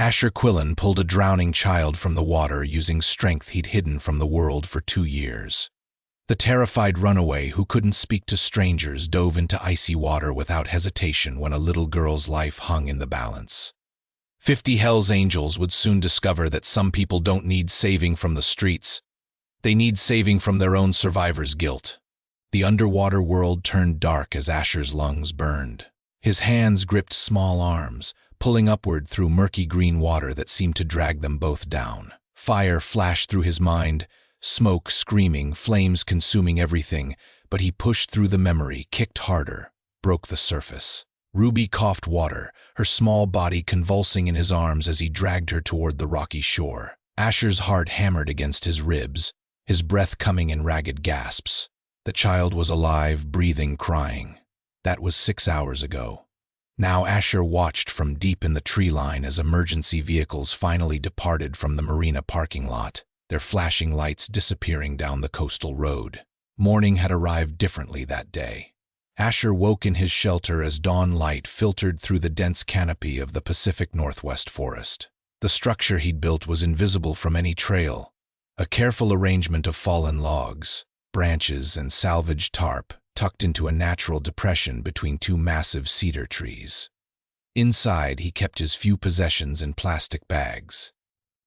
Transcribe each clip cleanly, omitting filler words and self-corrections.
Asher Quillen pulled a drowning child from the water using strength he'd hidden from the world for 2 years. The terrified runaway who couldn't speak to strangers dove into icy water without hesitation when a little girl's life hung in the balance. 50 Hell's Angels would soon discover that some people don't need saving from the streets. They need saving from their own survivor's guilt. The underwater world turned dark as Asher's lungs burned. His hands gripped small arms, pulling upward through murky green water that seemed to drag them both down. Fire flashed through his mind, smoke screaming, flames consuming everything, but he pushed through the memory, kicked harder, broke the surface. Ruby coughed water, her small body convulsing in his arms as he dragged her toward the rocky shore. Asher's heart hammered against his ribs, his breath coming in ragged gasps. The child was alive, breathing, crying. That was 6 hours ago. Now Asher watched from deep in the tree line as emergency vehicles finally departed from the marina parking lot, their flashing lights disappearing down the coastal road. Morning had arrived differently that day. Asher woke in his shelter as dawn light filtered through the dense canopy of the Pacific Northwest forest. The structure he'd built was invisible from any trail, a careful arrangement of fallen logs, branches, and salvaged tarp tucked into a natural depression between 2 massive cedar trees. Inside, he kept his few possessions in plastic bags.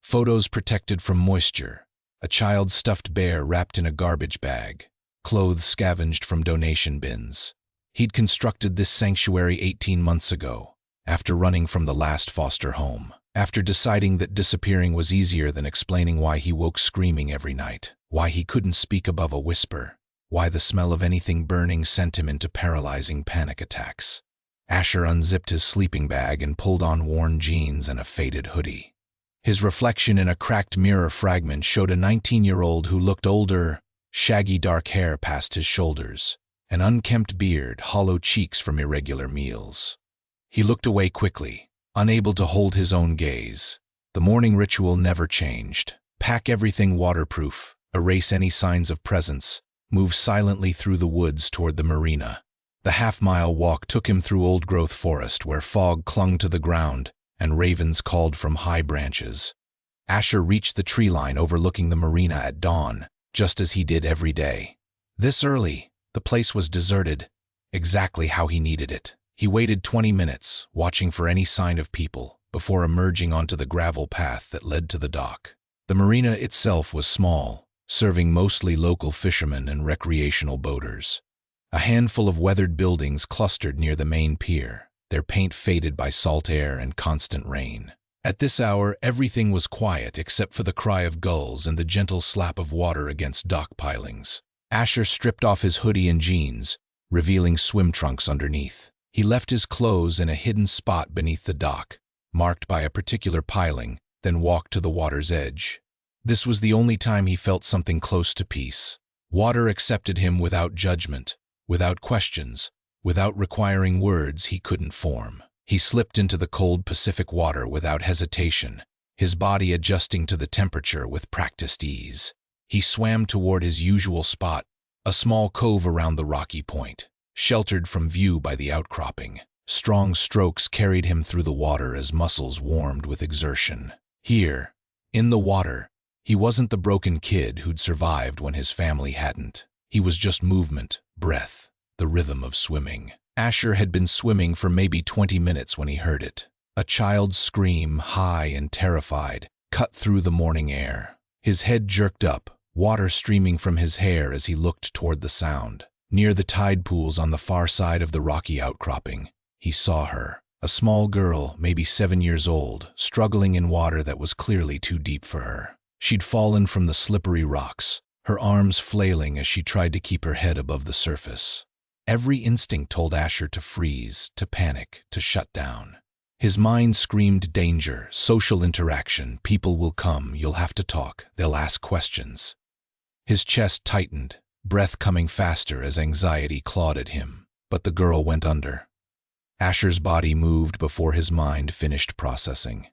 Photos protected from moisture, a child's stuffed bear wrapped in a garbage bag, clothes scavenged from donation bins. He'd constructed this sanctuary 18 months ago, after running from the last foster home, after deciding that disappearing was easier than explaining why he woke screaming every night, why he couldn't speak above a whisper, why the smell of anything burning sent him into paralyzing panic attacks. Asher unzipped his sleeping bag and pulled on worn jeans and a faded hoodie. His reflection in a cracked mirror fragment showed a 19-year-old who looked older, shaggy dark hair past his shoulders, an unkempt beard, hollow cheeks from irregular meals. He looked away quickly, unable to hold his own gaze. The morning ritual never changed. Pack everything waterproof, erase any signs of presence, move silently through the woods toward the marina. The half-mile walk took him through old-growth forest where fog clung to the ground and ravens called from high branches. Asher reached the tree line overlooking the marina at dawn, just as he did every day. This early, the place was deserted, exactly how he needed it. He waited 20 minutes, watching for any sign of people, before emerging onto the gravel path that led to the dock. The marina itself was small, serving mostly local fishermen and recreational boaters. A handful of weathered buildings clustered near the main pier, their paint faded by salt air and constant rain. At this hour, everything was quiet except for the cry of gulls and the gentle slap of water against dock pilings. Asher stripped off his hoodie and jeans, revealing swim trunks underneath. He left his clothes in a hidden spot beneath the dock, marked by a particular piling, then walked to the water's edge. This was the only time he felt something close to peace. Water accepted him without judgment, without questions, without requiring words he couldn't form. He slipped into the cold Pacific water without hesitation, his body adjusting to the temperature with practiced ease. He swam toward his usual spot, a small cove around the rocky point, sheltered from view by the outcropping. Strong strokes carried him through the water as muscles warmed with exertion. Here, in the water, he wasn't the broken kid who'd survived when his family hadn't. He was just movement, breath, the rhythm of swimming. Asher had been swimming for maybe 20 minutes when he heard it. A child's scream, high and terrified, cut through the morning air. His head jerked up, water streaming from his hair as he looked toward the sound. Near the tide pools on the far side of the rocky outcropping, he saw her, a small girl, maybe 7 years old, struggling in water that was clearly too deep for her. She'd fallen from the slippery rocks, her arms flailing as she tried to keep her head above the surface. Every instinct told Asher to freeze, to panic, to shut down. His mind screamed danger, social interaction, people will come, you'll have to talk, they'll ask questions. His chest tightened, breath coming faster as anxiety clawed at him, but the girl went under. Asher's body moved before his mind finished processing.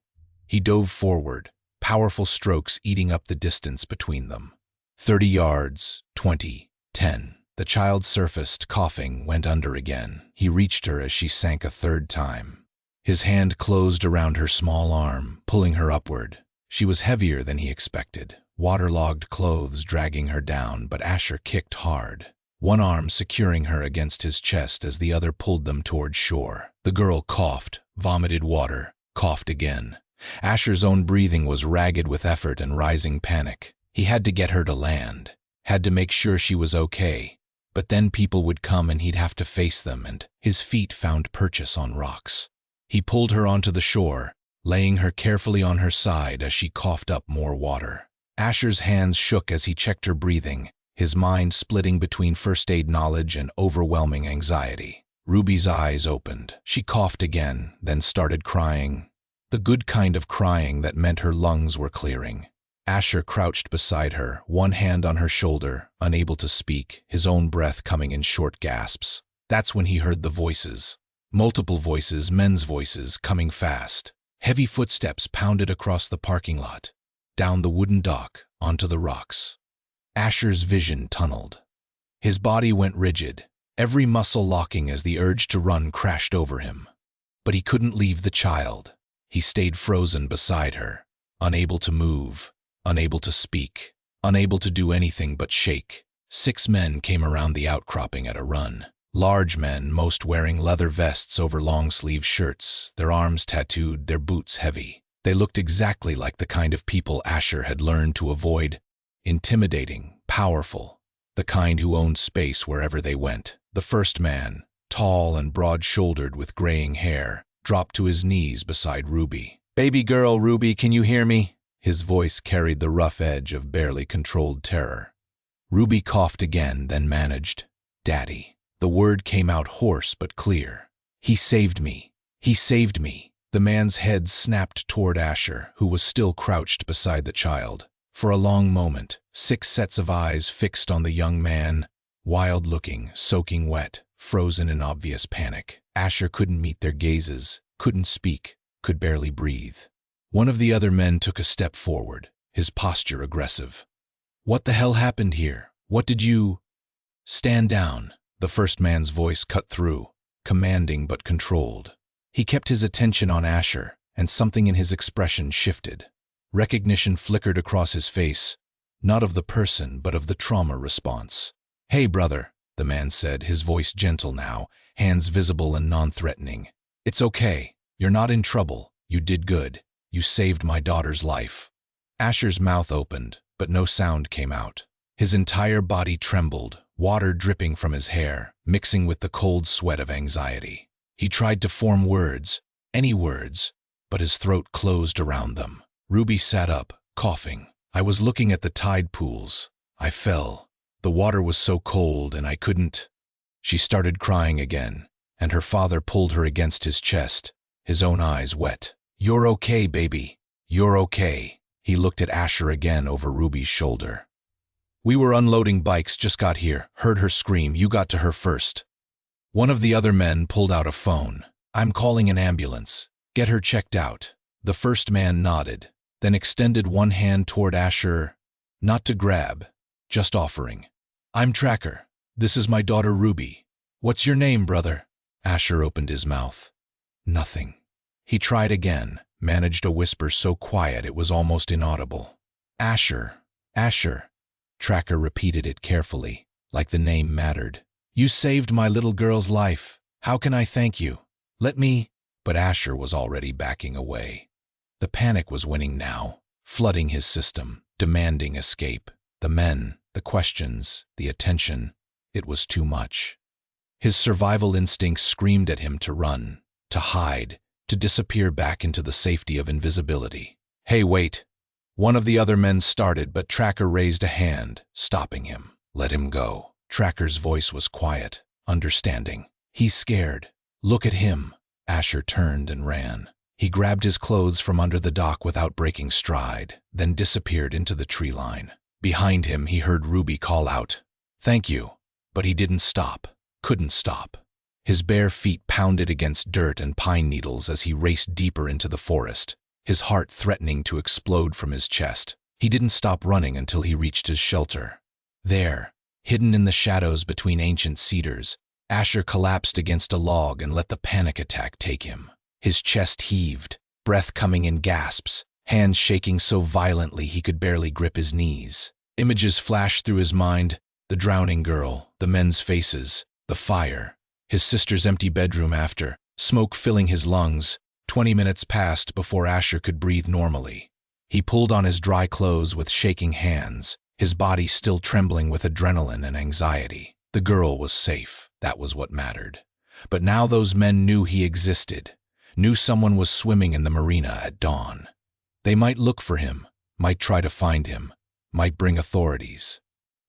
He dove forward, powerful strokes eating up the distance between them. 30 yards, 20, 10. The child surfaced, coughing, went under again. He reached her as she sank a third time. His hand closed around her small arm, pulling her upward. She was heavier than he expected, waterlogged clothes dragging her down, but Asher kicked hard, one arm securing her against his chest as the other pulled them toward shore. The girl coughed, vomited water, coughed again. Asher's own breathing was ragged with effort and rising panic. He had to get her to land, had to make sure she was okay. But then people would come and he'd have to face them, and his feet found purchase on rocks. He pulled her onto the shore, laying her carefully on her side as she coughed up more water. Asher's hands shook as he checked her breathing, his mind splitting between first aid knowledge and overwhelming anxiety. Ruby's eyes opened. She coughed again, then started crying. The good kind of crying that meant her lungs were clearing. Asher crouched beside her, one hand on her shoulder, unable to speak, his own breath coming in short gasps. That's when he heard the voices. Multiple voices, men's voices, coming fast. Heavy footsteps pounded across the parking lot, down the wooden dock, onto the rocks. Asher's vision tunneled. His body went rigid, every muscle locking as the urge to run crashed over him. But he couldn't leave the child. He stayed frozen beside her, unable to move, unable to speak, unable to do anything but shake. 6 men came around the outcropping at a run. Large men, most wearing leather vests over long-sleeve shirts, their arms tattooed, their boots heavy. They looked exactly like the kind of people Asher had learned to avoid. Intimidating, powerful, the kind who owned space wherever they went. The first man, tall and broad-shouldered with graying hair, dropped to his knees beside Ruby. "Baby girl, Ruby, can you hear me?" His voice carried the rough edge of barely controlled terror. Ruby coughed again, then managed, "Daddy." The word came out hoarse but clear. "He saved me. He saved me." The man's head snapped toward Asher, who was still crouched beside the child. For a long moment, 6 sets of eyes fixed on the young man, wild-looking, soaking wet, frozen in obvious panic. Asher couldn't meet their gazes, couldn't speak, could barely breathe. One of the other men took a step forward, his posture aggressive. "What the hell happened here? What did you—" "Stand down." The first man's voice cut through, commanding but controlled. He kept his attention on Asher, and something in his expression shifted. Recognition flickered across his face, not of the person, but of the trauma response. "Hey, brother," the man said, his voice gentle now, hands visible and non-threatening. "It's okay. You're not in trouble. You did good. You saved my daughter's life." Asher's mouth opened, but no sound came out. His entire body trembled, water dripping from his hair, mixing with the cold sweat of anxiety. He tried to form words, any words, but his throat closed around them. Ruby sat up, coughing. "I was looking at the tide pools. I fell. The water was so cold and I couldn't—" She started crying again, and her father pulled her against his chest, his own eyes wet. "You're okay, baby. You're okay." He looked at Asher again over Ruby's shoulder. "We were unloading bikes, just got here, heard her scream, you got to her first." One of the other men pulled out a phone. "I'm calling an ambulance. Get her checked out." The first man nodded, then extended one hand toward Asher, not to grab, just offering. "I'm Tracker. This is my daughter Ruby. What's your name, brother?" Asher opened his mouth. Nothing. He tried again, managed a whisper so quiet it was almost inaudible. "Asher, Asher." Tracker repeated it carefully, like the name mattered. "You saved my little girl's life. How can I thank you? Let me—" But Asher was already backing away. The panic was winning now, flooding his system, demanding escape. The men, the questions, the attention. It was too much. His survival instincts screamed at him to run, to hide, to disappear back into the safety of invisibility. "Hey, wait." One of the other men started, but Tracker raised a hand, stopping him. "Let him go." Tracker's voice was quiet, understanding. "He's scared. Look at him." Asher turned and ran. He grabbed his clothes from under the dock without breaking stride, then disappeared into the tree line. Behind him, he heard Ruby call out, "Thank you." But he didn't stop, couldn't stop. His bare feet pounded against dirt and pine needles as he raced deeper into the forest, his heart threatening to explode from his chest. He didn't stop running until he reached his shelter. There, hidden in the shadows between ancient cedars, Asher collapsed against a log and let the panic attack take him. His chest heaved, breath coming in gasps, hands shaking so violently he could barely grip his knees. Images flashed through his mind: the drowning girl, the men's faces, the fire, his sister's empty bedroom after, smoke filling his lungs. 20 minutes passed before Asher could breathe normally. He pulled on his dry clothes with shaking hands, his body still trembling with adrenaline and anxiety. The girl was safe, that was what mattered. But now those men knew he existed, knew someone was swimming in the marina at dawn. They might look for him, might try to find him, might bring authorities.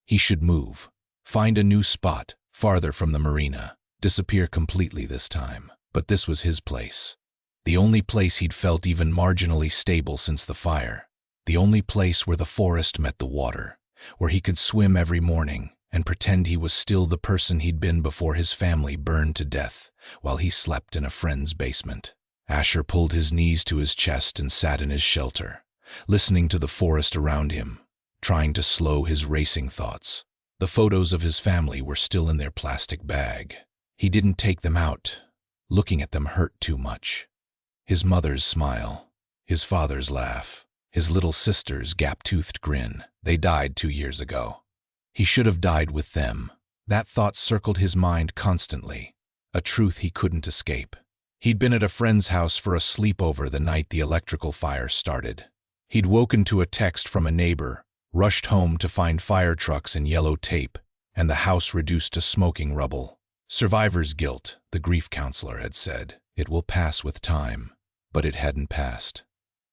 He should move, find a new spot, farther from the marina, disappear completely this time. But this was his place. The only place he'd felt even marginally stable since the fire. The only place where the forest met the water, where he could swim every morning and pretend he was still the person he'd been before his family burned to death while he slept in a friend's basement. Asher pulled his knees to his chest and sat in his shelter, listening to the forest around him, trying to slow his racing thoughts. The photos of his family were still in their plastic bag. He didn't take them out. Looking at them hurt too much. His mother's smile, his father's laugh, his little sister's gap-toothed grin. They died 2 years ago. He should have died with them. That thought circled his mind constantly, a truth he couldn't escape. He'd been at a friend's house for a sleepover the night the electrical fire started. He'd woken to a text from a neighbor, rushed home to find fire trucks and yellow tape, and the house reduced to smoking rubble. Survivor's guilt, the grief counselor had said. It will pass with time. But it hadn't passed.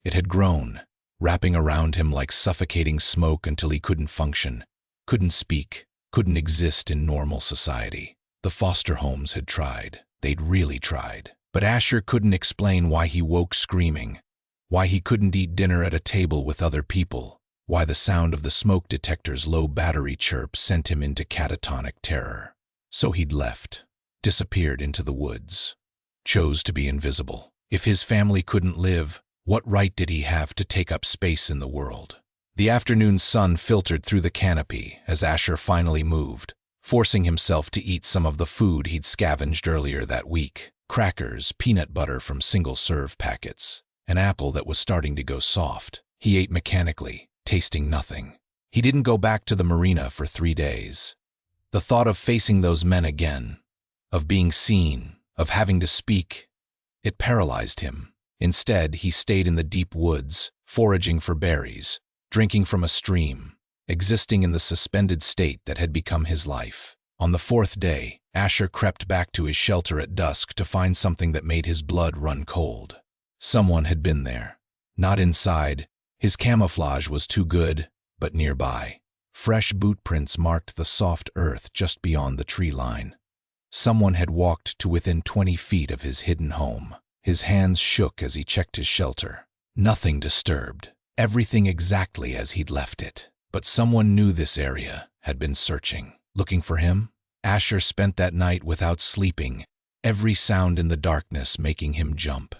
It had grown, wrapping around him like suffocating smoke until he couldn't function, couldn't speak, couldn't exist in normal society. The foster homes had tried. They'd really tried. But Asher couldn't explain why he woke screaming, why he couldn't eat dinner at a table with other people, why the sound of the smoke detector's low battery chirp sent him into catatonic terror. So he'd left, disappeared into the woods, chose to be invisible. If his family couldn't live, what right did he have to take up space in the world? The afternoon sun filtered through the canopy as Asher finally moved, forcing himself to eat some of the food he'd scavenged earlier that week. Crackers, peanut butter from single-serve packets, an apple that was starting to go soft. He ate mechanically, tasting nothing. He didn't go back to the marina for 3 days. The thought of facing those men again, of being seen, of having to speak, it paralyzed him. Instead, he stayed in the deep woods, foraging for berries, drinking from a stream, existing in the suspended state that had become his life. On the 4th day, Asher crept back to his shelter at dusk to find something that made his blood run cold. Someone had been there. Not inside. His camouflage was too good, but nearby. Fresh boot prints marked the soft earth just beyond the tree line. Someone had walked to within 20 feet of his hidden home. His hands shook as he checked his shelter. Nothing disturbed. Everything exactly as he'd left it. But someone knew this area, had been searching. Looking for him? Asher spent that night without sleeping, every sound in the darkness making him jump.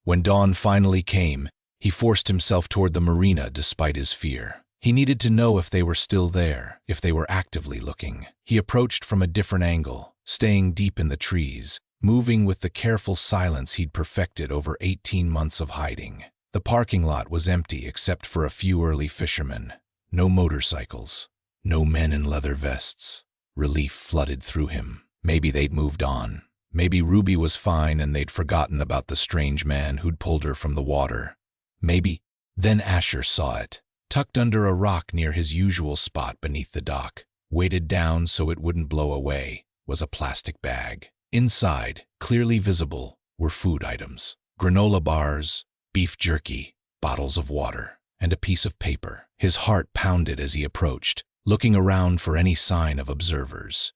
When dawn finally came, he forced himself toward the marina despite his fear. He needed to know if they were still there, if they were actively looking. He approached from a different angle, staying deep in the trees, moving with the careful silence he'd perfected over 18 months of hiding. The parking lot was empty except for a few early fishermen. No motorcycles, no men in leather vests. Relief flooded through him. Maybe they'd moved on. Maybe Ruby was fine and they'd forgotten about the strange man who'd pulled her from the water. Maybe. Then Asher saw it. Tucked under a rock near his usual spot beneath the dock, weighted down so it wouldn't blow away, was a plastic bag. Inside, clearly visible, were food items. Granola bars, beef jerky, bottles of water, and a piece of paper. His heart pounded as he approached, looking around for any sign of observers.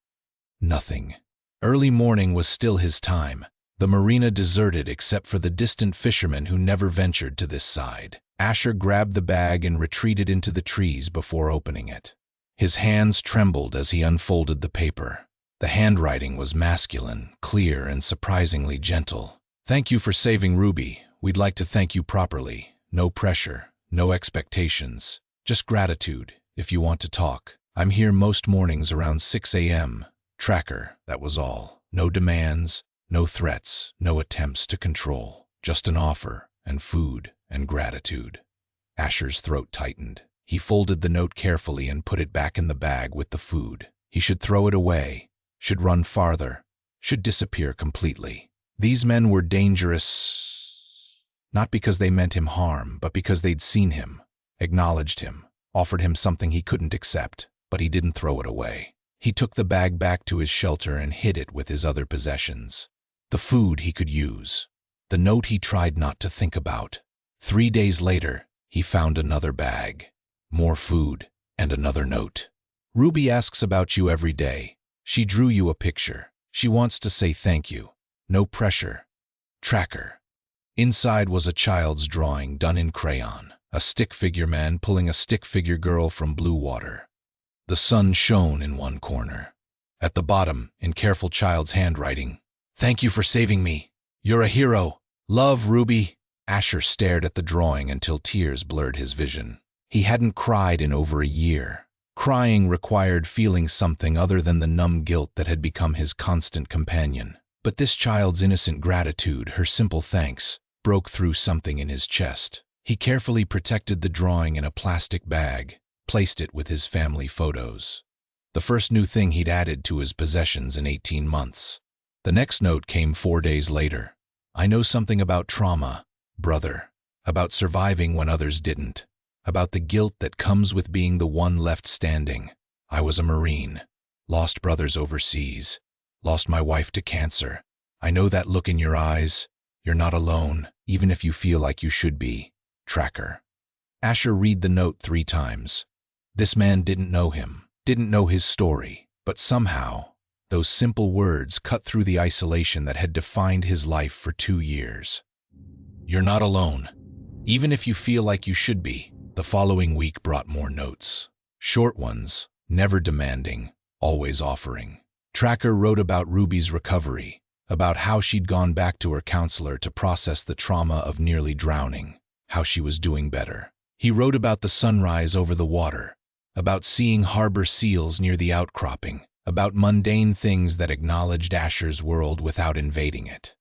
Nothing. Early morning was still his time. The marina deserted except for the distant fishermen who never ventured to this side. Asher grabbed the bag and retreated into the trees before opening it. His hands trembled as he unfolded the paper. The handwriting was masculine, clear, and surprisingly gentle. "Thank you for saving Ruby. We'd like to thank you properly. No pressure, no expectations. Just gratitude, if you want to talk. I'm here most mornings around 6 a.m. Tracker, that was all. No demands, no threats, no attempts to control." Just an offer, and food, and gratitude. Asher's throat tightened. He folded the note carefully and put it back in the bag with the food. He should throw it away, should run farther, should disappear completely. These men were dangerous, not because they meant him harm, but because they'd seen him, acknowledged him, offered him something he couldn't accept, but he didn't throw it away. He took the bag back to his shelter and hid it with his other possessions. The food he could use. The note he tried not to think about. 3 days later, he found another bag, more food, and another note. Ruby asks about you every day. She drew you a picture. She wants to say thank you. No pressure. Tracker. Inside was a child's drawing done in crayon. A stick figure man pulling a stick figure girl from blue water. The sun shone in one corner. At the bottom, in careful child's handwriting, "Thank you for saving me. You're a hero. Love, Ruby." Asher stared at the drawing until tears blurred his vision. He hadn't cried in over a year. Crying required feeling something other than the numb guilt that had become his constant companion. But this child's innocent gratitude, her simple thanks, broke through something in his chest. He carefully protected the drawing in a plastic bag, placed it with his family photos. The first new thing he'd added to his possessions in 18 months. The next note came 4 days later. "I know something about trauma, brother. About surviving when others didn't. About the guilt that comes with being the one left standing. I was a Marine. Lost brothers overseas. Lost my wife to cancer. I know that look in your eyes. You're not alone, even if you feel like you should be. Tracker." Asher read the note 3 times. This man didn't know him, didn't know his story, but somehow, those simple words cut through the isolation that had defined his life for 2 years. "You're not alone, even if you feel like you should be." The following week brought more notes. Short ones, never demanding, always offering. Tracker wrote about Ruby's recovery, about how she'd gone back to her counselor to process the trauma of nearly drowning, how she was doing better. He wrote about the sunrise over the water, about seeing harbor seals near the outcropping, about mundane things that acknowledged Asher's world without invading it.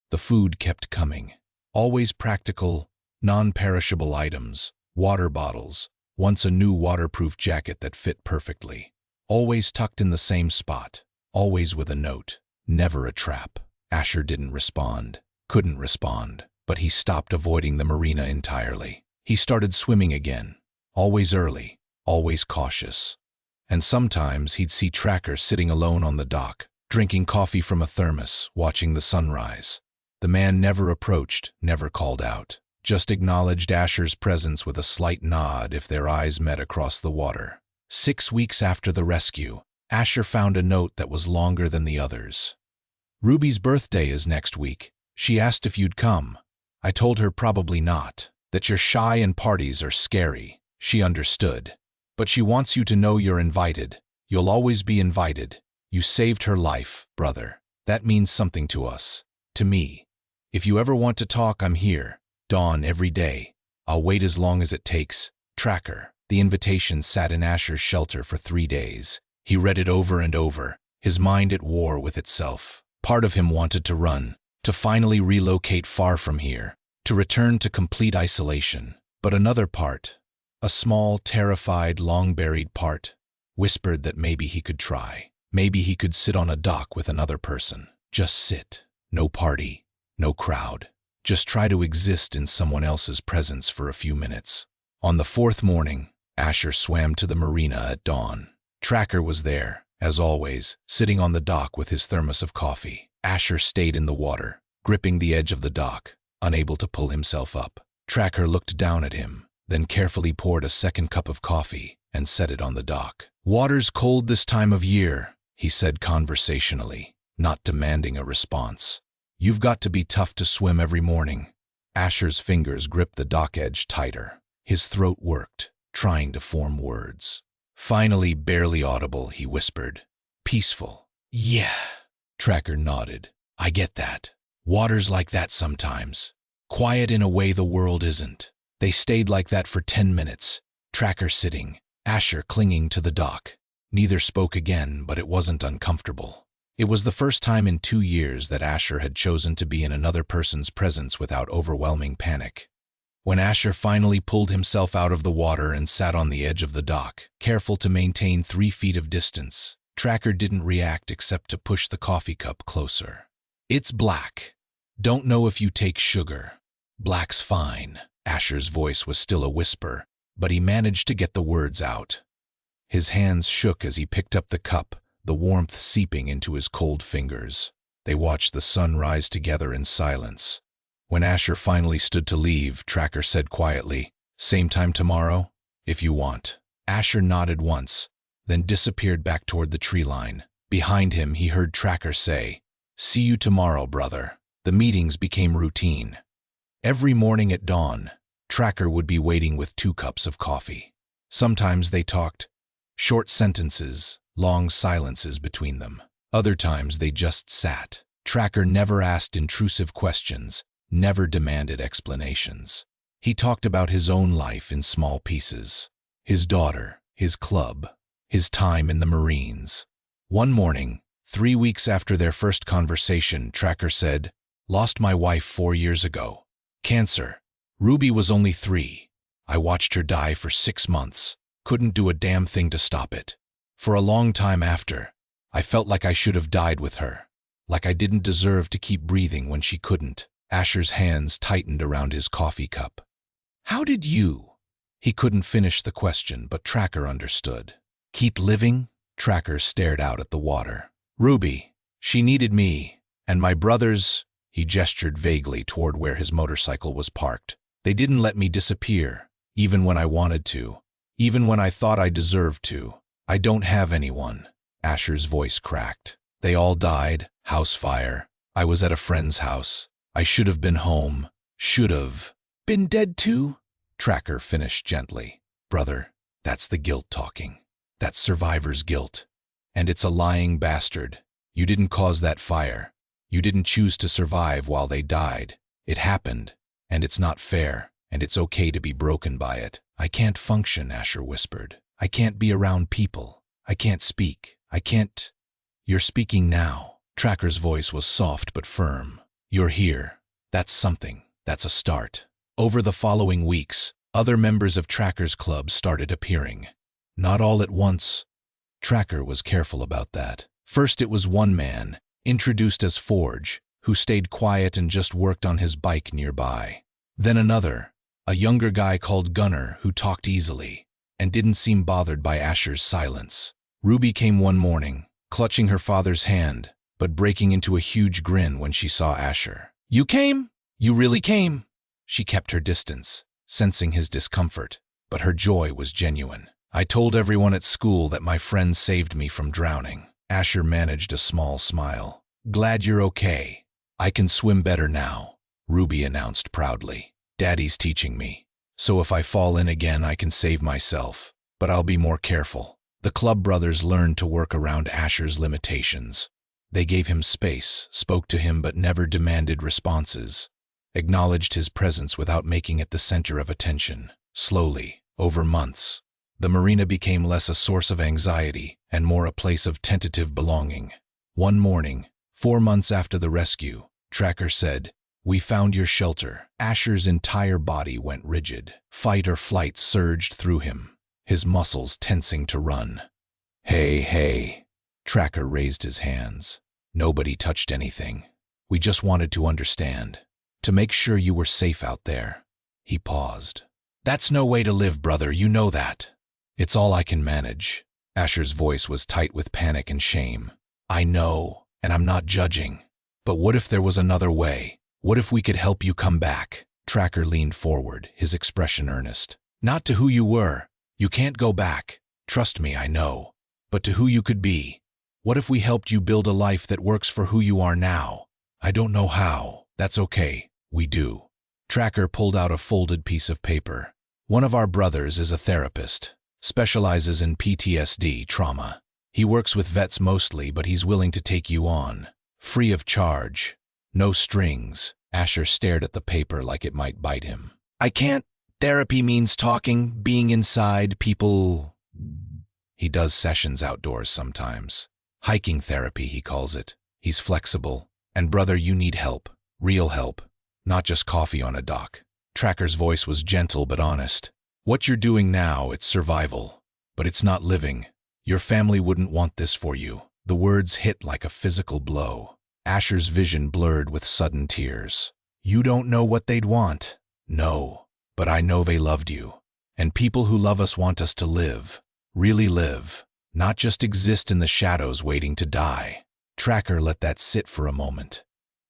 The food kept coming. Always practical, non-perishable items, water bottles, once a new waterproof jacket that fit perfectly. Always tucked in the same spot, always with a note, never a trap. Asher didn't respond, couldn't respond, but he stopped avoiding the marina entirely. He started swimming again, always early, always cautious. And sometimes he'd see Tracker sitting alone on the dock, drinking coffee from a thermos, watching the sunrise. The man never approached, never called out, just acknowledged Asher's presence with a slight nod if their eyes met across the water. 6 weeks after the rescue, Asher found a note that was longer than the others. "Ruby's birthday is next week. She asked if you'd come. I told her probably not, that you're shy and parties are scary. She understood. But she wants you to know you're invited. You'll always be invited. You saved her life, brother. That means something to us. To me. If you ever want to talk, I'm here. Dawn every day. I'll wait as long as it takes. Tracker." The invitation sat in Asher's shelter for 3 days. He read it over and over, his mind at war with itself. Part of him wanted to run, to finally relocate far from here, to return to complete isolation. But another part, a small, terrified, long-buried part, whispered that maybe he could try. Maybe he could sit on a dock with another person. Just sit. No party, no crowd. Just try to exist in someone else's presence for a few minutes. On the 4th morning, Asher swam to the marina at dawn. Tracker was there, as always, sitting on the dock with his thermos of coffee. Asher stayed in the water, gripping the edge of the dock, unable to pull himself up. Tracker looked down at him, then carefully poured a second cup of coffee and set it on the dock. "Water's cold this time of year," he said conversationally, not demanding a response. "You've got to be tough to swim every morning." Asher's fingers gripped the dock edge tighter. His throat worked, trying to form words. Finally, barely audible, he whispered, "Peaceful." "Yeah." Tracker nodded. "I get that. Water's like that sometimes. Quiet in a way the world isn't." They stayed like that for 10 minutes, Tracker sitting, Asher clinging to the dock. Neither spoke again, but it wasn't uncomfortable. It was the first time in 2 years that Asher had chosen to be in another person's presence without overwhelming panic. When Asher finally pulled himself out of the water and sat on the edge of the dock, careful to maintain 3 feet of distance, Tracker didn't react except to push the coffee cup closer. "It's black. Don't know if you take sugar." "Black's fine." Asher's voice was still a whisper, but he managed to get the words out. His hands shook as he picked up the cup, the warmth seeping into his cold fingers. They watched the sun rise together in silence. When Asher finally stood to leave, Tracker said quietly, "Same time tomorrow, if you want." Asher nodded once, then disappeared back toward the tree line. Behind him, he heard Tracker say, "See you tomorrow, brother." The meetings became routine. Every morning at dawn, Tracker would be waiting with 2 cups of coffee. Sometimes they talked, short sentences, long silences between them. Other times they just sat. Tracker never asked intrusive questions, never demanded explanations. He talked about his own life in small pieces. His daughter, his club, his time in the Marines. One morning, 3 weeks after their first conversation, Tracker said, "Lost my wife 4 years ago. Cancer. Ruby was only 3. I watched her die for 6 months. Couldn't do a damn thing to stop it. For a long time after, I felt like I should have died with her. Like I didn't deserve to keep breathing when she couldn't." Asher's hands tightened around his coffee cup. "How did you?" He couldn't finish the question, but Tracker understood. "Keep living?" Tracker stared out at the water. "Ruby, she needed me, and my brothers," he gestured vaguely toward where his motorcycle was parked. "They didn't let me disappear, even when I wanted to, even when I thought I deserved to. I don't have anyone." Asher's voice cracked. "They all died, house fire. I was at a friend's house. I should have been home. Should have." "Been dead too?" Tracker finished gently. "Brother, that's the guilt talking. That's survivor's guilt. And it's a lying bastard. You didn't cause that fire. You didn't choose to survive while they died. It happened, and it's not fair, and it's okay to be broken by it." "I can't function," Asher whispered. "I can't be around people. I can't speak. I can't." "You're speaking now." Tracker's voice was soft but firm. "You're here. That's something. That's a start." Over the following weeks, other members of Tracker's club started appearing. Not all at once. Tracker was careful about that. First it was one man, introduced as Forge, who stayed quiet and just worked on his bike nearby. Then another, a younger guy called Gunner, who talked easily and didn't seem bothered by Asher's silence. Ruby came one morning, clutching her father's hand, but breaking into a huge grin when she saw Asher. "You came? You really came?" She kept her distance, sensing his discomfort, but her joy was genuine. "I told everyone at school that my friend saved me from drowning." Asher managed a small smile. "Glad you're okay. I can swim better now," Ruby announced proudly. "Daddy's teaching me, so if I fall in again I can save myself, but I'll be more careful." The club brothers learned to work around Asher's limitations. They gave him space, spoke to him but never demanded responses, acknowledged his presence without making it the center of attention. Slowly, over months, the marina became less a source of anxiety and more a place of tentative belonging. One morning, 4 months after the rescue, Tracker said, "We found your shelter." Asher's entire body went rigid. Fight or flight surged through him, his muscles tensing to run. Hey. Tracker raised his hands. "Nobody touched anything. We just wanted to understand, to make sure you were safe out there." He paused. "That's no way to live, brother, you know that." "It's all I can manage." Asher's voice was tight with panic and shame. "I know, and I'm not judging. But what if there was another way? What if we could help you come back?" Tracker leaned forward, his expression earnest. "Not to who you were. You can't go back. Trust me, I know. But to who you could be. What if we helped you build a life that works for who you are now? I don't know how. That's okay. We do." Tracker pulled out a folded piece of paper. "One of our brothers is a therapist, specializes in PTSD trauma. He works with vets mostly, but he's willing to take you on. Free of charge. No strings." Asher stared at the paper like it might bite him. "I can't. Therapy means talking, being inside people." "He does sessions outdoors sometimes. Hiking therapy, he calls it. He's flexible. And brother, you need help. Real help. Not just coffee on a dock. Tracker's voice was gentle but honest. What you're doing now, it's survival. But it's not living. Your family wouldn't want this for you. The words hit like a physical blow. Asher's vision blurred with sudden tears. You don't know what they'd want. No. But I know they loved you. And people who love us want us to live. Really live. Not just exist in the shadows waiting to die. Tracker let that sit for a moment.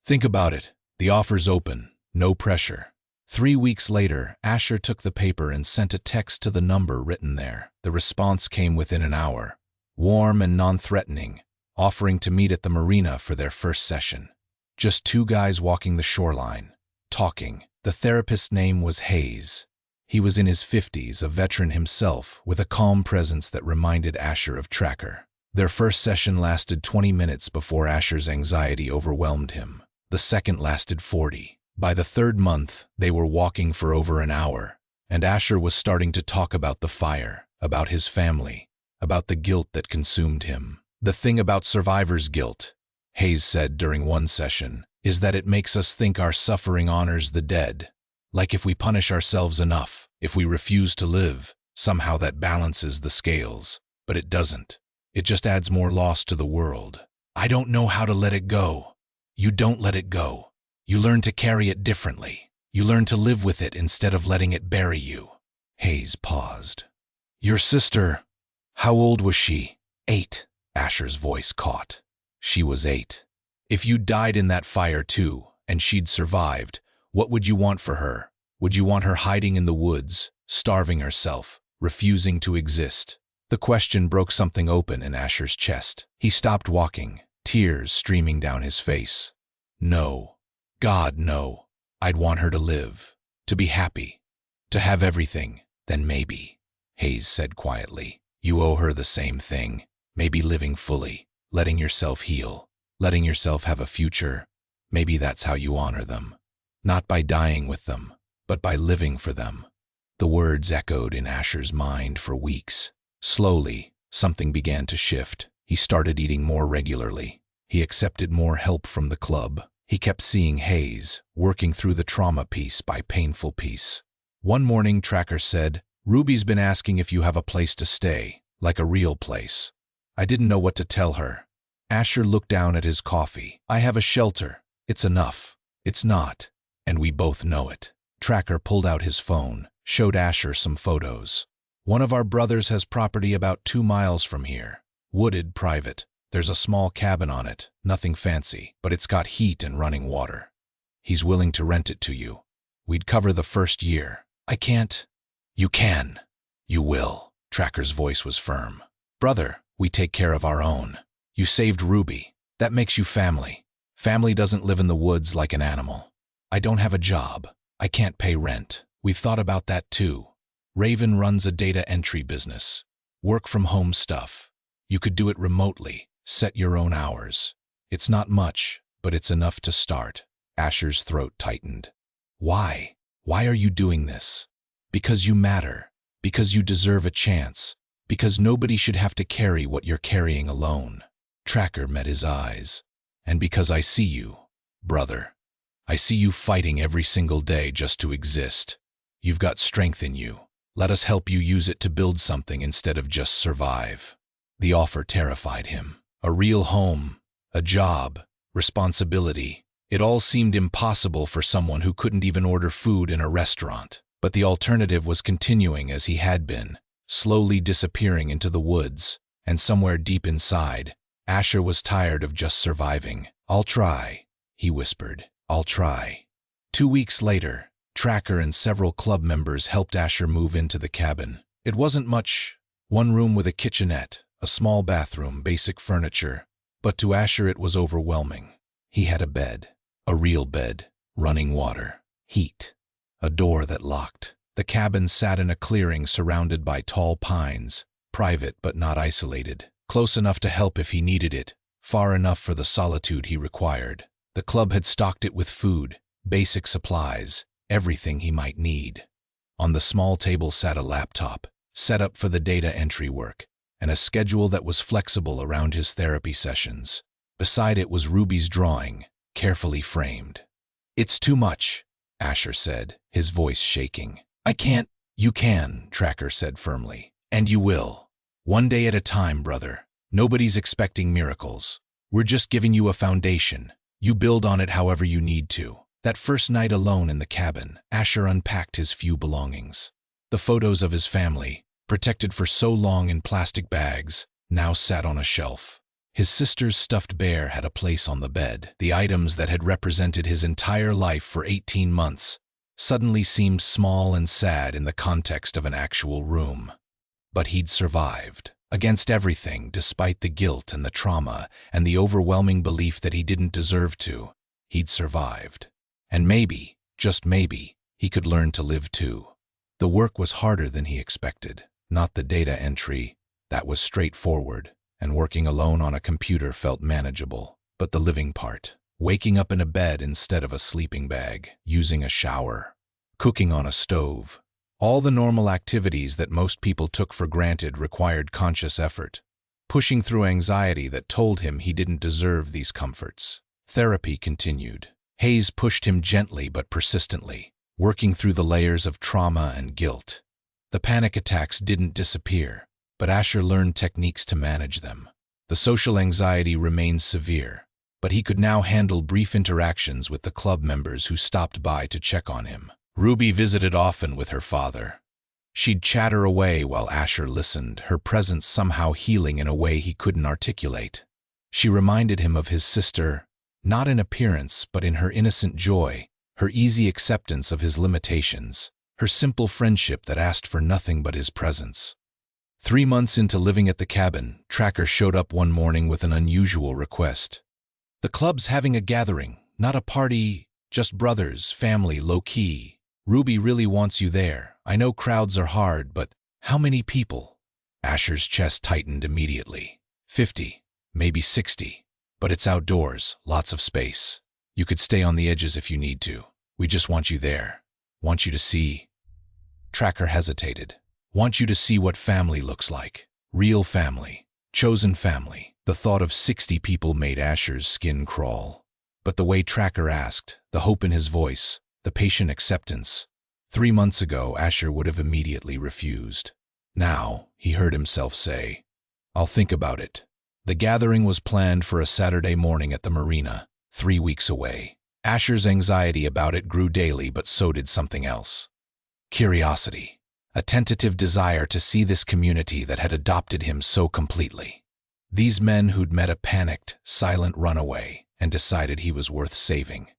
Think about it. The offer's open. No pressure. 3 weeks later, Asher took the paper and sent a text to the number written there. The response came within an hour. Warm and non-threatening, offering to meet at the marina for their first session. Just 2 guys walking the shoreline, talking. The therapist's name was Hayes. He was in his 50s, a veteran himself, with a calm presence that reminded Asher of Tracker. Their first session lasted 20 minutes before Asher's anxiety overwhelmed him. The second lasted 40. By the 3rd month, they were walking for over an hour, and Asher was starting to talk about the fire, about his family, about the guilt that consumed him. The thing about survivor's guilt, Hayes said during one session, is that it makes us think our suffering honors the dead. Like if we punish ourselves enough, if we refuse to live, somehow that balances the scales. But it doesn't. It just adds more loss to the world. I don't know how to let it go. You don't let it go. You learn to carry it differently. You learn to live with it instead of letting it bury you. Hayes paused. Your sister, how old was she? 8. Asher's voice caught. She was 8. If you died in that fire too, and she'd survived, what would you want for her? Would you want her hiding in the woods, starving herself, refusing to exist? The question broke something open in Asher's chest. He stopped walking, tears streaming down his face. No. God, no. I'd want her to live, to be happy, to have everything. Then maybe, Hayes said quietly, you owe her the same thing. Maybe living fully, letting yourself heal, letting yourself have a future. Maybe that's how you honor them. Not by dying with them, but by living for them. The words echoed in Asher's mind for weeks. Slowly, something began to shift. He started eating more regularly. He accepted more help from the club. He kept seeing Hayes, working through the trauma piece by painful piece. One morning, Tracker said, Ruby's been asking if you have a place to stay, like a real place. I didn't know what to tell her. Asher looked down at his coffee. I have a shelter. It's enough. It's not. And we both know it. Tracker pulled out his phone, showed Asher some photos. One of our brothers has property about 2 miles from here. Wooded, private. There's a small cabin on it, nothing fancy, but it's got heat and running water. He's willing to rent it to you. We'd cover the first year. I can't. You can. You will. Tracker's voice was firm. Brother, we take care of our own. You saved Ruby. That makes you family. Family doesn't live in the woods like an animal. I don't have a job. I can't pay rent. We've thought about that too. Raven runs a data entry business. Work from home stuff. You could do it remotely. Set your own hours. It's not much, but it's enough to start. Asher's throat tightened. Why? Why are you doing this? Because you matter. Because you deserve a chance. Because nobody should have to carry what you're carrying alone. Tracker met his eyes. And because I see you, brother. I see you fighting every single day just to exist. You've got strength in you. Let us help you use it to build something instead of just survive. The offer terrified him. A real home, a job, responsibility. It all seemed impossible for someone who couldn't even order food in a restaurant. But the alternative was continuing as he had been, slowly disappearing into the woods, and somewhere deep inside, Asher was tired of just surviving. I'll try, he whispered. I'll try. 2 weeks later, Tracker and several club members helped Asher move into the cabin. It wasn't much. 1 room with a kitchenette, a small bathroom, basic furniture. But to Asher it was overwhelming. He had a bed, a real bed, running water, heat, a door that locked. The cabin sat in a clearing surrounded by tall pines, private but not isolated, close enough to help if he needed it, far enough for the solitude he required. The club had stocked it with food, basic supplies, everything he might need. On the small table sat a laptop, set up for the data entry work. and a schedule that was flexible around his therapy sessions. Beside it was Ruby's drawing, carefully framed. "It's too much," Asher said, his voice shaking. "I can't." "You can," Tracker said firmly. "And you will. One day at a time, brother. Nobody's expecting miracles. We're just giving you a foundation. You build on it however you need to." That first night alone in the cabin, Asher unpacked his few belongings. The photos of his family, protected for so long in plastic bags, now sat on a shelf. His sister's stuffed bear had a place on the bed. The items that had represented his entire life for 18 months suddenly seemed small and sad in the context of an actual room. But he'd survived. Against everything, despite the guilt and the trauma and the overwhelming belief that he didn't deserve to, he'd survived. And maybe, just maybe, he could learn to live too. The work was harder than he expected. Not the data entry, that was straightforward, and working alone on a computer felt manageable. But the living part, waking up in a bed instead of a sleeping bag, using a shower, cooking on a stove, all the normal activities that most people took for granted required conscious effort, pushing through anxiety that told him he didn't deserve these comforts. Therapy continued. Hayes pushed him gently but persistently, working through the layers of trauma and guilt. The panic attacks didn't disappear, but Asher learned techniques to manage them. The social anxiety remained severe, but he could now handle brief interactions with the club members who stopped by to check on him. Ruby visited often with her father. She'd chatter away while Asher listened, her presence somehow healing in a way he couldn't articulate. She reminded him of his sister, not in appearance but in her innocent joy, her easy acceptance of his limitations, her simple friendship that asked for nothing but his presence. 3 months into living at the cabin, Tracker showed up one morning with an unusual request. "The club's having a gathering, not a party, just brothers, family, low-key. Ruby really wants you there. I know crowds are hard, but how many people?" Asher's chest tightened immediately. 50, maybe 60. "But it's outdoors, lots of space. You could stay on the edges if you need to. We just want you there. Want you to see." Tracker hesitated. "Want you to see what family looks like. Real family. Chosen family." The thought of 60 people made Asher's skin crawl. But the way Tracker asked, the hope in his voice, the patient acceptance. 3 months ago, Asher would have immediately refused. Now, he heard himself say, "I'll think about it." The gathering was planned for a Saturday morning at the marina, 3 weeks away. Asher's anxiety about it grew daily, but so did something else. Curiosity. A tentative desire to see this community that had adopted him so completely. These men who'd met a panicked, silent runaway and decided he was worth saving.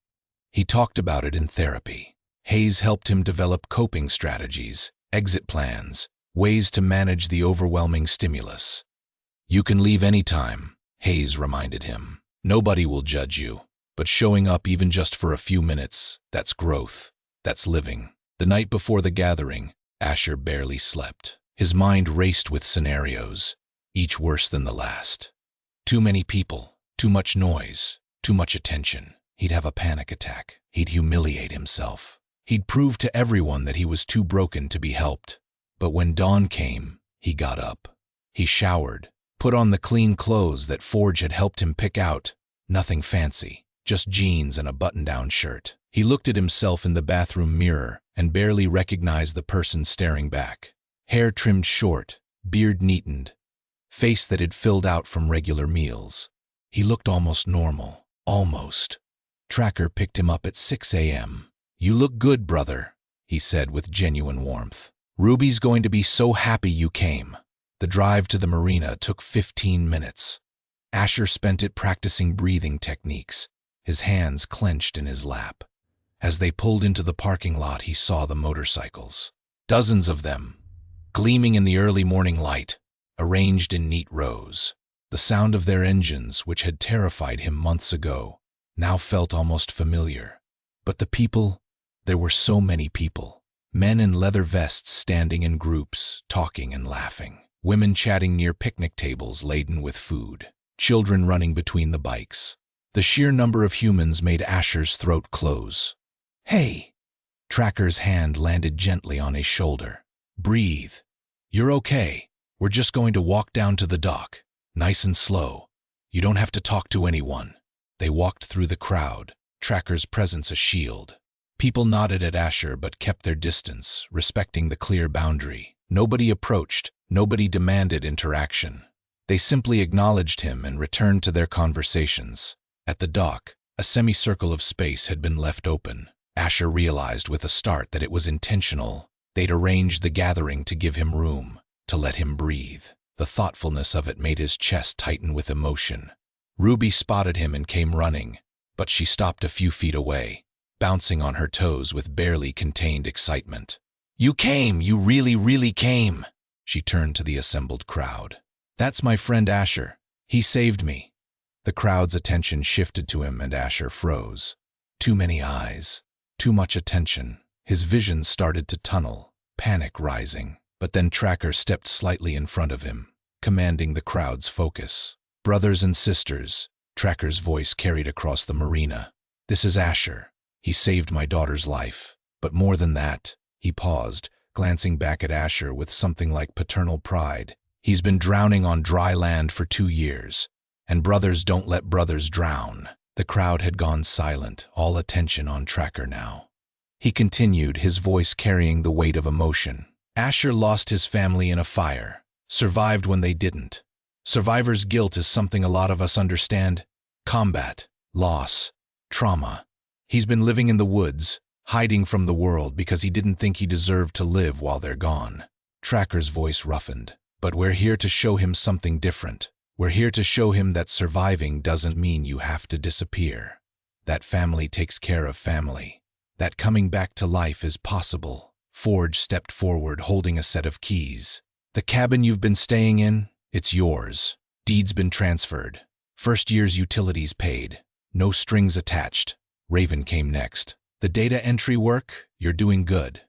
He talked about it in therapy. Hayes helped him develop coping strategies, exit plans, ways to manage the overwhelming stimulus. "You can leave anytime," Hayes reminded him. "Nobody will judge you, but showing up even just for a few minutes, that's growth, that's living." The night before the gathering, Asher barely slept. His mind raced with scenarios, each worse than the last. Too many people, too much noise, too much attention. He'd have a panic attack. He'd humiliate himself. He'd prove to everyone that he was too broken to be helped. But when dawn came, he got up. He showered, put on the clean clothes that Forge had helped him pick out. Nothing fancy, just jeans and a button-down shirt. He looked at himself in the bathroom mirror and barely recognized the person staring back. Hair trimmed short, beard neatened, face that had filled out from regular meals. He looked almost normal. Almost. Tracker picked him up at 6 a.m. "You look good, brother," he said with genuine warmth. "Ruby's going to be so happy you came." The drive to the marina took 15 minutes. Asher spent it practicing breathing techniques, his hands clenched in his lap. As they pulled into the parking lot, he saw the motorcycles. Dozens of them, gleaming in the early morning light, arranged in neat rows. The sound of their engines, which had terrified him months ago, now felt almost familiar. But the people, there were so many people. Men in leather vests standing in groups, talking and laughing. Women chatting near picnic tables laden with food. Children running between the bikes. The sheer number of humans made Asher's throat close. "Hey!" Tracker's hand landed gently on his shoulder. "Breathe. You're okay." We're just going to walk down to the dock, nice and slow. You don't have to talk to anyone. They walked through the crowd, Tracker's presence a shield. People nodded at Asher but kept their distance, respecting the clear boundary. Nobody approached, nobody demanded interaction. They simply acknowledged him and returned to their conversations. At the dock, a semicircle of space had been left open. Asher realized with a start that it was intentional. They'd arranged the gathering to give him room, to let him breathe. The thoughtfulness of it made his chest tighten with emotion. Ruby spotted him and came running, but she stopped a few feet away, bouncing on her toes with barely contained excitement. "You came! You really came!" She turned to the assembled crowd. "That's my friend Asher. He saved me." The crowd's attention shifted to him and Asher froze. Too many eyes. Too much attention. His vision started to tunnel, panic rising. But then Tracker stepped slightly in front of him, commanding the crowd's focus. "Brothers and sisters," Tracker's voice carried across the marina. "This is Asher. He saved my daughter's life. But more than that," he paused, glancing back at Asher with something like paternal pride. "He's been drowning on dry land for 2 years. And brothers don't let brothers drown." The crowd had gone silent, all attention on Tracker now. He continued, his voice carrying the weight of emotion. "Asher lost his family in a fire, survived when they didn't. Survivor's guilt is something a lot of us understand. Combat, loss, trauma. He's been living in the woods, hiding from the world because he didn't think he deserved to live while they're gone." Tracker's voice roughened. "But we're here to show him something different. We're here to show him that surviving doesn't mean you have to disappear. That family takes care of family. That coming back to life is possible." Forge stepped forward, holding a set of keys. "The cabin you've been staying in, it's yours. Deed's been transferred. First year's utilities paid. No strings attached." Raven came next. "The data entry work, you're doing good.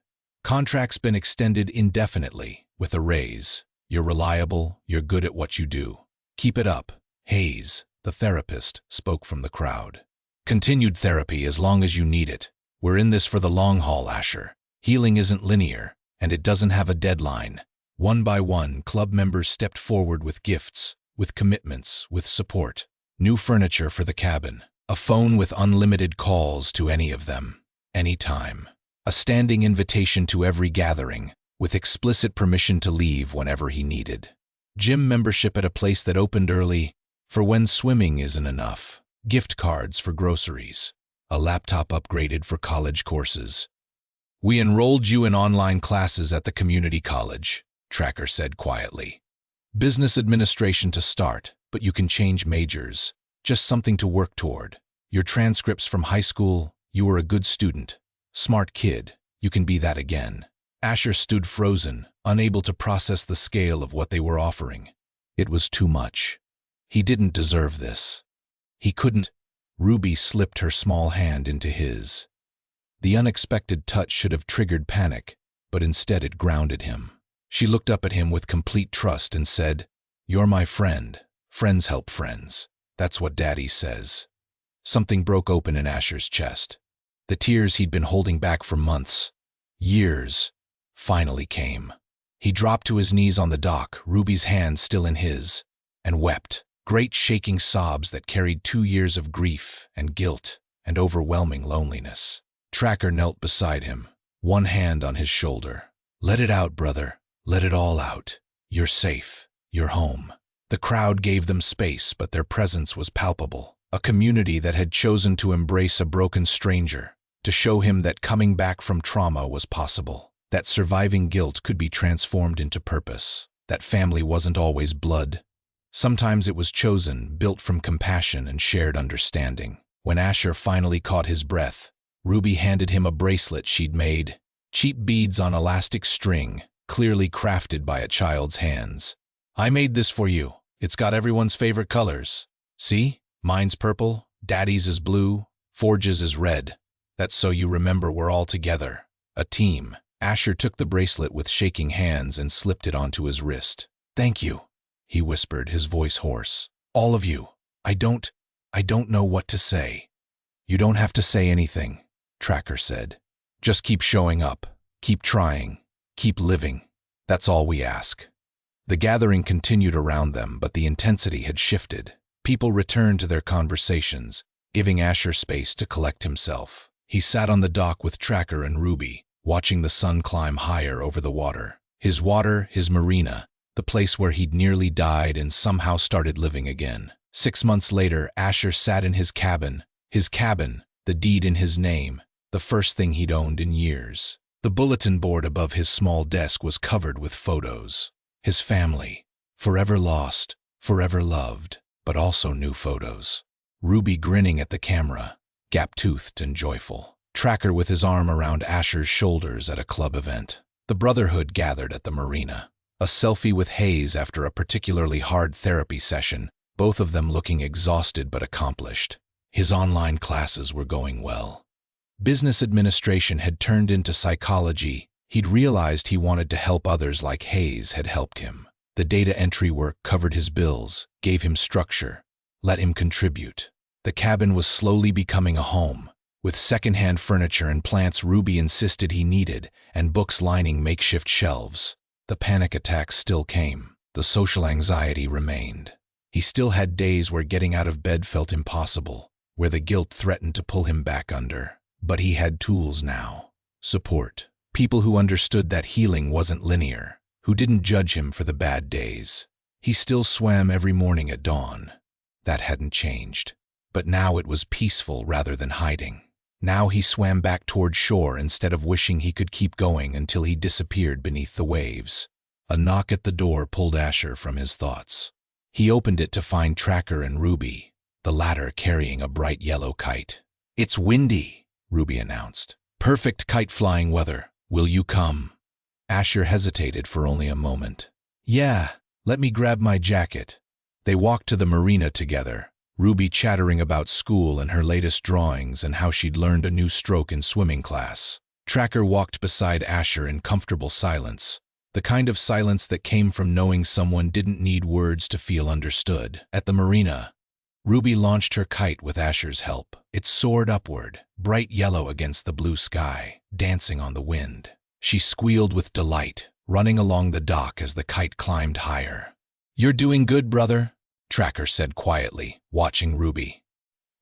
Contract's been extended indefinitely, with a raise. You're reliable, you're good at what you do. Keep it up." Hayes, the therapist, spoke from the crowd. "Continued therapy as long as you need it. We're in this for the long haul, Asher. Healing isn't linear, and it doesn't have a deadline." One by one, club members stepped forward with gifts, with commitments, with support. New furniture for the cabin. A phone with unlimited calls to any of them, anytime. A standing invitation to every gathering, with explicit permission to leave whenever he needed. Gym membership at a place that opened early, for when swimming isn't enough. Gift cards for groceries. A laptop upgraded for college courses. "We enrolled you in online classes at the community college," Tracker said quietly. "Business administration to start, but you can change majors. Just something to work toward. Your transcripts from high school, you were a good student. Smart kid, you can be that again." Asher stood frozen, unable to process the scale of what they were offering. It was too much. He didn't deserve this. He couldn't. Ruby slipped her small hand into his. The unexpected touch should have triggered panic, but instead it grounded him. She looked up at him with complete trust and said, "You're my friend. Friends help friends. That's what Daddy says." Something broke open in Asher's chest. The tears he'd been holding back for months, years, finally came. He dropped to his knees on the dock, Ruby's hand still in his, and wept. Great shaking sobs that carried 2 years of grief and guilt and overwhelming loneliness. Tracker knelt beside him, one hand on his shoulder. "Let it out, brother. Let it all out. You're safe. You're home." The crowd gave them space, but their presence was palpable. A community that had chosen to embrace a broken stranger, to show him that coming back from trauma was possible, that surviving guilt could be transformed into purpose, that family wasn't always blood. Sometimes it was chosen, built from compassion and shared understanding. When Asher finally caught his breath, Ruby handed him a bracelet she'd made, cheap beads on elastic string, clearly crafted by a child's hands. "I made this for you. It's got everyone's favorite colors. See? Mine's purple, Daddy's is blue, Forge's is red. That's so you remember we're all together, a team." Asher took the bracelet with shaking hands and slipped it onto his wrist. "Thank you," he whispered, his voice hoarse. "All of you. I don't know what to say." "You don't have to say anything," Tracker said. "Just keep showing up, keep trying, keep living. That's all we ask." The gathering continued around them, but the intensity had shifted. People returned to their conversations, giving Asher space to collect himself. He sat on the dock with Tracker and Ruby, watching the sun climb higher over the water. His marina, the place where he'd nearly died and somehow started living again. 6 months later, Asher sat in his cabin, the deed in his name, the first thing he'd owned in years. The bulletin board above his small desk was covered with photos. His family, forever lost, forever loved, but also new photos. Ruby grinning at the camera, gap-toothed and joyful. Tracker with his arm around Asher's shoulders at a club event. The brotherhood gathered at the marina. A selfie with Hayes after a particularly hard therapy session, both of them looking exhausted but accomplished. His online classes were going well. Business administration had turned into psychology. He'd realized he wanted to help others like Hayes had helped him. The data entry work covered his bills, gave him structure, let him contribute. The cabin was slowly becoming a home, with second-hand furniture and plants Ruby insisted he needed, and books lining makeshift shelves. The panic attacks still came. The social anxiety remained. He still had days where getting out of bed felt impossible, where the guilt threatened to pull him back under. But he had tools now. Support. People who understood that healing wasn't linear, who didn't judge him for the bad days. He still swam every morning at dawn. That hadn't changed. But now it was peaceful rather than hiding. Now he swam back toward shore instead of wishing he could keep going until he disappeared beneath the waves. A knock at the door pulled Asher from his thoughts. He opened it to find Tracker and Ruby, the latter carrying a bright yellow kite. "It's windy," Ruby announced. "Perfect kite-flying weather. Will you come?" Asher hesitated for only a moment. "Yeah, let me grab my jacket." They walked to the marina together, Ruby chattering about school and her latest drawings and how she'd learned a new stroke in swimming class. Tracker walked beside Asher in comfortable silence, the kind of silence that came from knowing someone didn't need words to feel understood. At the marina, Ruby launched her kite with Asher's help. It soared upward, bright yellow against the blue sky, dancing on the wind. She squealed with delight, running along the dock as the kite climbed higher. "You're doing good, brother," Tracker said quietly, watching Ruby.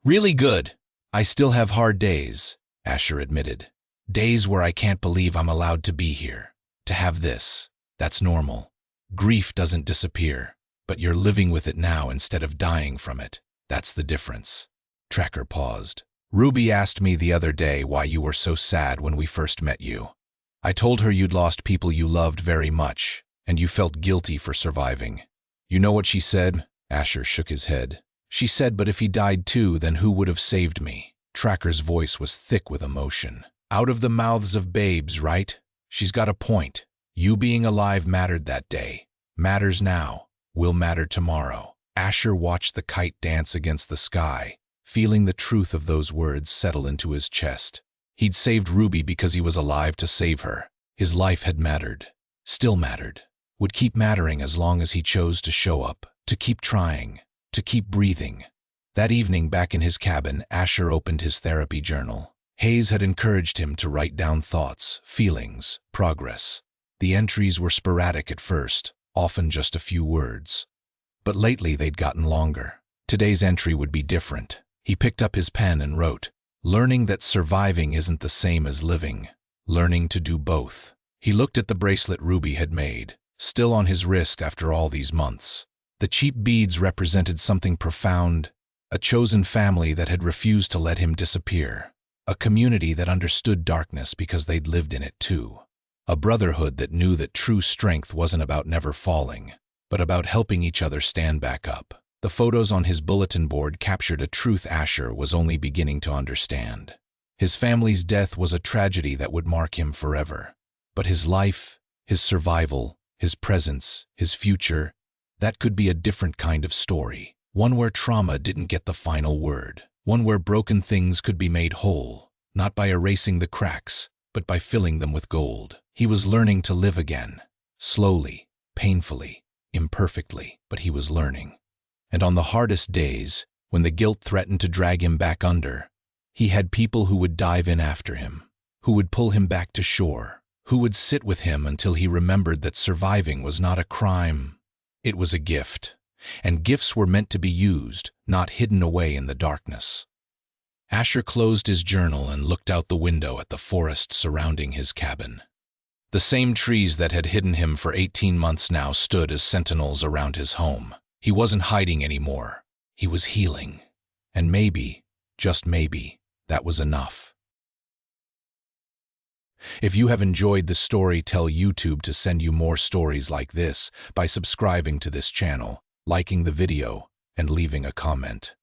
"Really good. I still have hard days," Asher admitted. "Days where I can't believe I'm allowed to be here, to have this. That's normal. Grief doesn't disappear, but you're living with it now instead of dying from it. That's the difference." Tracker paused. "Ruby asked me the other day why you were so sad when we first met you. I told her you'd lost people you loved very much, and you felt guilty for surviving. You know what she said?" Asher shook his head. "She said, but if he died too, then who would have saved me?" Tracker's voice was thick with emotion. "Out of the mouths of babes, right? She's got a point. You being alive mattered that day. Matters now. Will matter tomorrow." Asher watched the kite dance against the sky, feeling the truth of those words settle into his chest. He'd saved Ruby because he was alive to save her. His life had mattered. Still mattered. Would keep mattering as long as he chose to show up, to keep trying, to keep breathing. That evening, back in his cabin, Asher opened his therapy journal. Hayes had encouraged him to write down thoughts, feelings, progress. The entries were sporadic at first, often just a few words. But lately they'd gotten longer. Today's entry would be different. He picked up his pen and wrote, "Learning that surviving isn't the same as living. Learning to do both." He looked at the bracelet Ruby had made, still on his wrist after all these months. The cheap beads represented something profound, a chosen family that had refused to let him disappear, a community that understood darkness because they'd lived in it too, a brotherhood that knew that true strength wasn't about never falling, but about helping each other stand back up. The photos on his bulletin board captured a truth Asher was only beginning to understand. His family's death was a tragedy that would mark him forever. But his life, his survival, his presence, his future, that could be a different kind of story. One where trauma didn't get the final word. One where broken things could be made whole, not by erasing the cracks, but by filling them with gold. He was learning to live again. Slowly, painfully, imperfectly, but he was learning. And on the hardest days, when the guilt threatened to drag him back under, he had people who would dive in after him, who would pull him back to shore, who would sit with him until he remembered that surviving was not a crime, It was a gift, and gifts were meant to be used, not hidden away in the darkness. Asher closed his journal and looked out the window at the forest surrounding his cabin. The same trees that had hidden him for 18 months now stood as sentinels around his home. He wasn't hiding anymore. He was healing. And maybe, just maybe, that was enough. If you have enjoyed the story, tell YouTube to send you more stories like this by subscribing to this channel, liking the video, and leaving a comment.